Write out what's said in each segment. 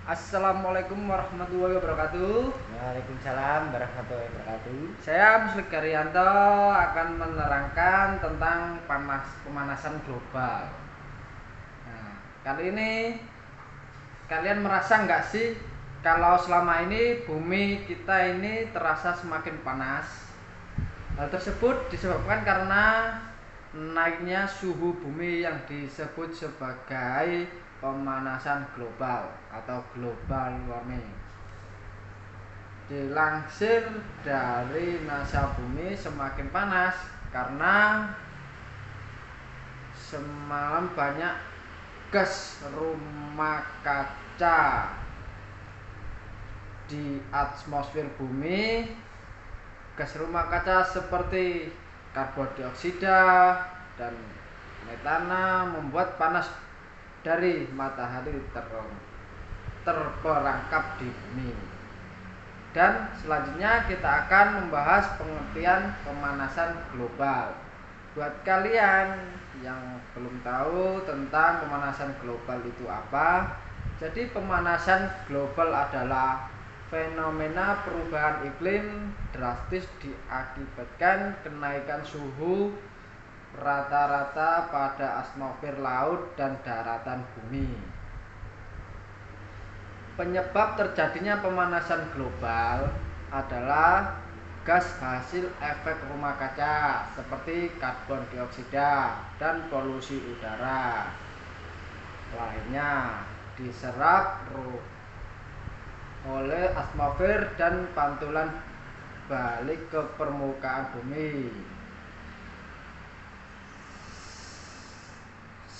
Assalamualaikum warahmatullahi wabarakatuh. Waalaikumsalam warahmatullahi wabarakatuh. Saya Muslik Karyanto akan menerangkan tentang pemanasan global. Nah, kali ini kalian merasa nggak sih kalau selama ini bumi kita ini terasa semakin panas? Hal tersebut disebabkan karena naiknya suhu bumi yang disebut sebagai pemanasan global atau global warming. Dilansir dari NASA, bumi semakin panas karena semalam banyak gas rumah kaca di atmosfer bumi. Gas rumah kaca seperti karbon dioksida dan metana membuat panas dari matahari terperangkap di bumi. Dan selanjutnya kita akan membahas pengertian pemanasan global. Buat kalian yang belum tahu tentang pemanasan global itu apa, jadi pemanasan global adalah fenomena perubahan iklim drastis diakibatkan kenaikan suhu rata-rata pada atmosfer laut dan daratan bumi. Penyebab terjadinya pemanasan global adalah gas hasil efek rumah kaca seperti karbon dioksida dan polusi udara lainnya diserap oleh atmosfer dan pantulan balik ke permukaan bumi.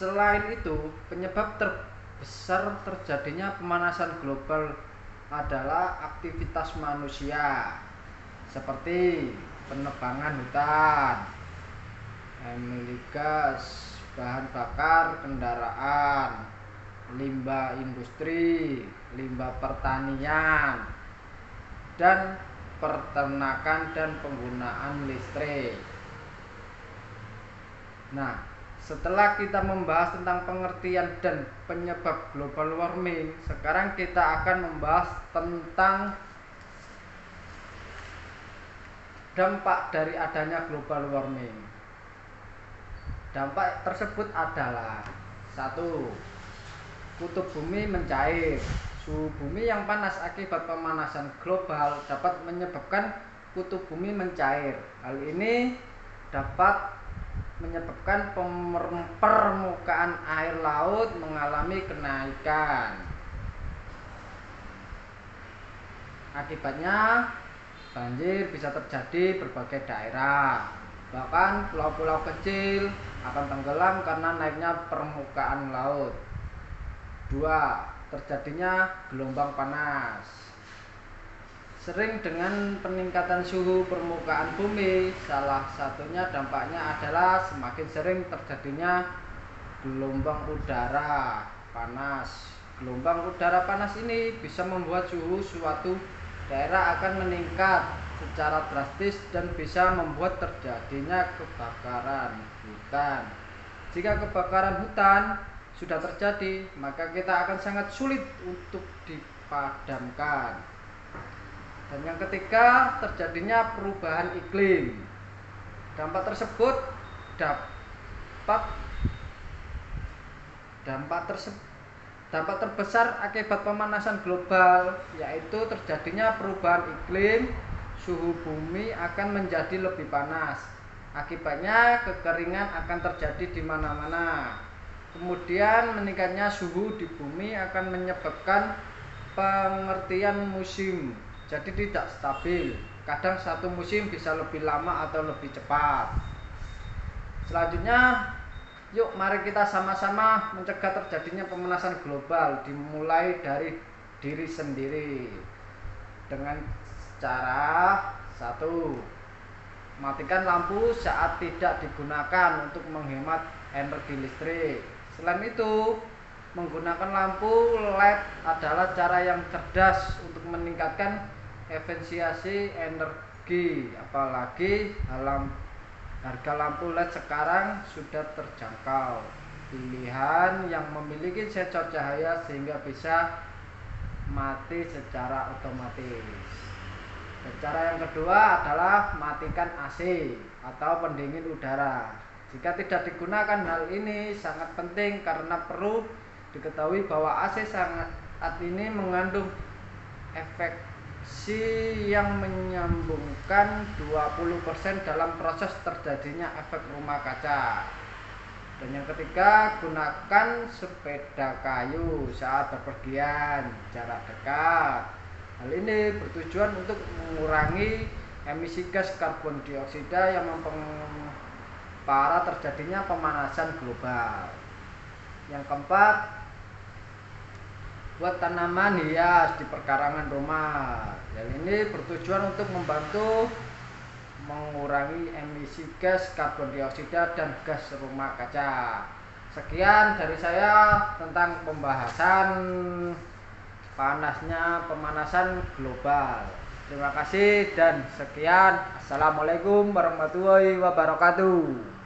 Selain itu, penyebab terbesar terjadinya pemanasan global adalah aktivitas manusia seperti penebangan hutan, emisi gas bahan bakar kendaraan, limbah industri, limbah pertanian, dan peternakan dan penggunaan listrik. Nah, setelah kita membahas tentang pengertian dan penyebab global warming, sekarang kita akan membahas tentang dampak dari adanya global warming. Dampak tersebut adalah: 1. Kutub bumi mencair. Suhu bumi yang panas akibat pemanasan global dapat menyebabkan kutub bumi mencair. Hal ini dapat menyebabkan permukaan air laut mengalami kenaikan. Akibatnya banjir bisa terjadi di berbagai daerah. Bahkan pulau-pulau kecil akan tenggelam karena naiknya permukaan laut. 2. Terjadinya gelombang panas. Sering dengan peningkatan suhu permukaan bumi, salah satunya dampaknya adalah semakin sering terjadinya gelombang udara panas. Gelombang udara panas ini bisa membuat suhu suatu daerah akan meningkat secara drastis dan bisa membuat terjadinya kebakaran hutan. Jika kebakaran hutan sudah terjadi, maka kita akan sangat sulit untuk dipadamkan. Dan yang ketiga, terjadinya perubahan iklim. Dampak tersebut dampak terbesar akibat pemanasan global yaitu terjadinya perubahan iklim. Suhu bumi akan menjadi lebih panas. Akibatnya kekeringan akan terjadi di mana-mana. Kemudian meningkatnya suhu di bumi akan menyebabkan pengertian musim jadi tidak stabil. Kadang satu musim bisa lebih lama atau lebih cepat. Selanjutnya, yuk mari kita sama-sama mencegah terjadinya pemanasan global, dimulai dari diri sendiri dengan cara: 1. Matikan lampu saat tidak digunakan untuk menghemat energi listrik. Selain itu, menggunakan lampu LED adalah cara yang cerdas untuk meningkatkan efisiensi energi. Apalagi harga lampu LED sekarang sudah terjangkau. Pilihan yang memiliki sensor cahaya sehingga bisa mati secara otomatis. Dan cara yang kedua adalah matikan AC atau pendingin udara. Jika tidak digunakan, hal ini sangat penting karena perlu diketahui bahwa AC saat ini mengandung efeksi yang menyambungkan 20% dalam proses terjadinya efek rumah kaca. Dan yang ketiga, gunakan sepeda kayu saat bepergian jarak dekat. Hal ini bertujuan untuk mengurangi emisi gas karbon dioksida yang memperparah terjadinya pemanasan global. Yang keempat, buat tanaman hias di perkarangan rumah. Hal ini bertujuan untuk membantu mengurangi emisi gas karbon dioksida dan gas rumah kaca. Sekian dari saya tentang pembahasan pemanasan global. Terima kasih dan sekian. Assalamualaikum warahmatullahi wabarakatuh.